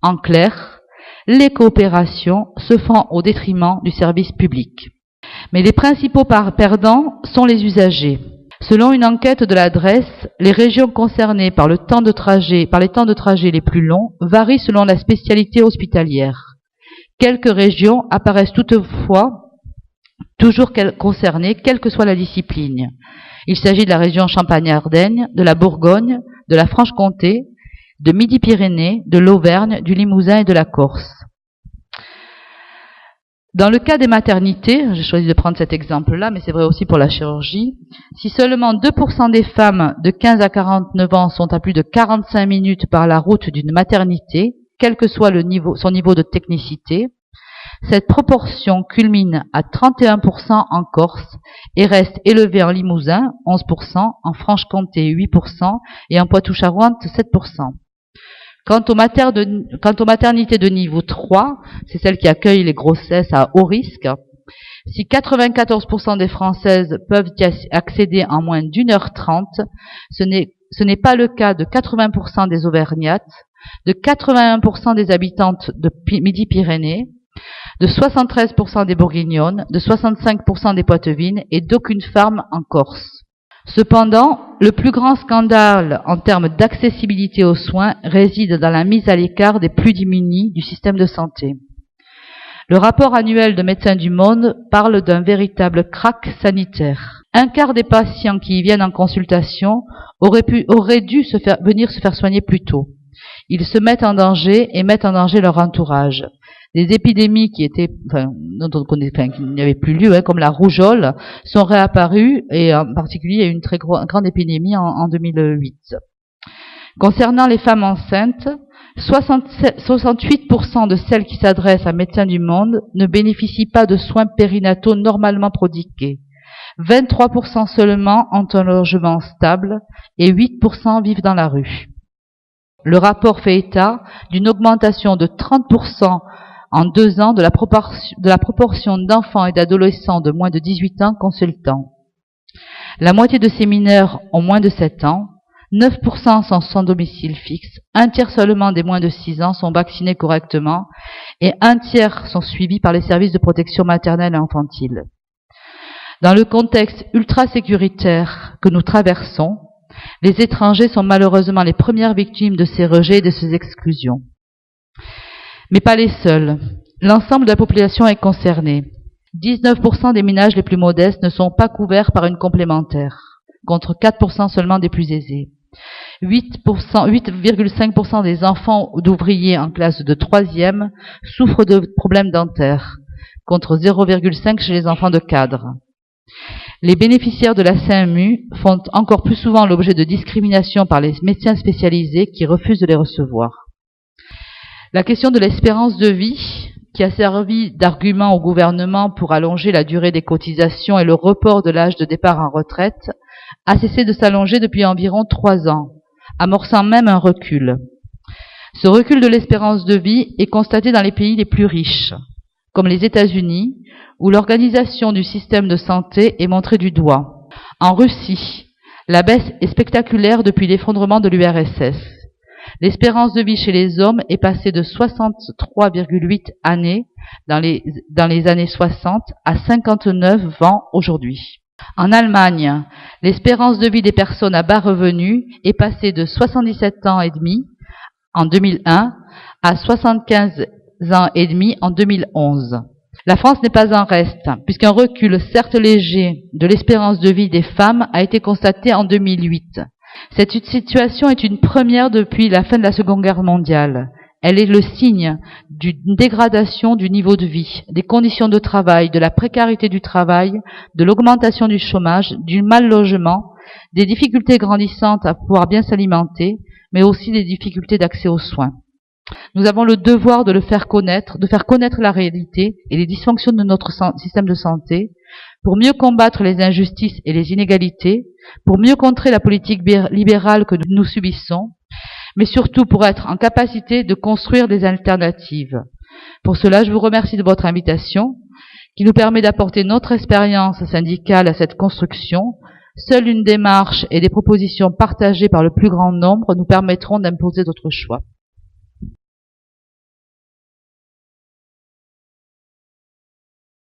En clair, les coopérations se font au détriment du service public. Mais les principaux perdants sont les usagers. Selon une enquête de l'adresse, les régions concernées par les temps de trajet les plus longs varient selon la spécialité hospitalière. Quelques régions apparaissent toutefois toujours concernées, quelle que soit la discipline. Il s'agit de la région Champagne-Ardenne, de la Bourgogne, de la Franche-Comté, de Midi-Pyrénées, de l'Auvergne, du Limousin et de la Corse. Dans le cas des maternités, j'ai choisi de prendre cet exemple-là, mais c'est vrai aussi pour la chirurgie, si seulement 2% des femmes de 15 à 49 ans sont à plus de 45 minutes par la route d'une maternité, quel que soit son niveau de technicité, cette proportion culmine à 31% en Corse et reste élevée en Limousin, 11%, en Franche-Comté, 8%, et en Poitou-Charentes, 7%. Quant aux maternités de niveau 3, c'est celles qui accueillent les grossesses à haut risque, si 94% des Françaises peuvent y accéder en moins d'1h30, ce n'est pas le cas de 80% des Auvergnates, de 81% des habitantes de Midi-Pyrénées, de 73% des Bourguignonnes, de 65% des Poitevines et d'aucune femme en Corse. Cependant, le plus grand scandale en termes d'accessibilité aux soins réside dans la mise à l'écart des plus démunis du système de santé. Le rapport annuel de Médecins du Monde parle d'un véritable krach sanitaire. Un quart des patients qui y viennent en consultation auraient dû venir se faire soigner plus tôt. Ils se mettent en danger et mettent en danger leur entourage. Des épidémies dont on connaît, qui n'avaient plus lieu, comme la rougeole, sont réapparues, et en particulier, il y a eu une très grande épidémie en 2008. Concernant les femmes enceintes, 68% de celles qui s'adressent à Médecins du Monde ne bénéficient pas de soins périnataux normalement prodigués. 23% seulement ont un logement stable et 8% vivent dans la rue. Le rapport fait état d'une augmentation de 30% en 2 ans de la proportion d'enfants et d'adolescents de moins de 18 ans consultants. La moitié de ces mineurs ont moins de 7 ans, 9% sont sans domicile fixe, un tiers seulement des moins de 6 ans sont vaccinés correctement et un tiers sont suivis par les services de protection maternelle et infantile. Dans le contexte ultra-sécuritaire que nous traversons, les étrangers sont malheureusement les premières victimes de ces rejets et de ces exclusions. Mais pas les seuls. L'ensemble de la population est concernée. 19% des ménages les plus modestes ne sont pas couverts par une complémentaire, contre 4% seulement des plus aisés. 8,5% des enfants d'ouvriers en classe de 3e souffrent de problèmes dentaires, contre 0,5% chez les enfants de cadres. Les bénéficiaires de la CMU font encore plus souvent l'objet de discrimination par les médecins spécialisés qui refusent de les recevoir. La question de l'espérance de vie, qui a servi d'argument au gouvernement pour allonger la durée des cotisations et le report de l'âge de départ en retraite, a cessé de s'allonger depuis environ 3 ans, amorçant même un recul. Ce recul de l'espérance de vie est constaté dans les pays les plus riches, comme les États-Unis, où l'organisation du système de santé est montrée du doigt. En Russie, la baisse est spectaculaire depuis l'effondrement de l'URSS. L'espérance de vie chez les hommes est passée de 63,8 années dans les années 60 à 59 ans aujourd'hui. En Allemagne, l'espérance de vie des personnes à bas revenus est passée de 77 ans et demi en 2001 à 75 ans et demi en 2011. La France n'est pas en reste, puisqu'un recul certes léger de l'espérance de vie des femmes a été constaté en 2008. Cette situation est une première depuis la fin de la Seconde Guerre mondiale. Elle est le signe d'une dégradation du niveau de vie, des conditions de travail, de la précarité du travail, de l'augmentation du chômage, du mal logement, des difficultés grandissantes à pouvoir bien s'alimenter, mais aussi des difficultés d'accès aux soins. Nous avons le devoir de faire connaître la réalité et les dysfonctions de notre système de santé, pour mieux combattre les injustices et les inégalités, pour mieux contrer la politique libérale que nous subissons, mais surtout pour être en capacité de construire des alternatives. Pour cela, je vous remercie de votre invitation, qui nous permet d'apporter notre expérience syndicale à cette construction. Seule une démarche et des propositions partagées par le plus grand nombre nous permettront d'imposer d'autres choix.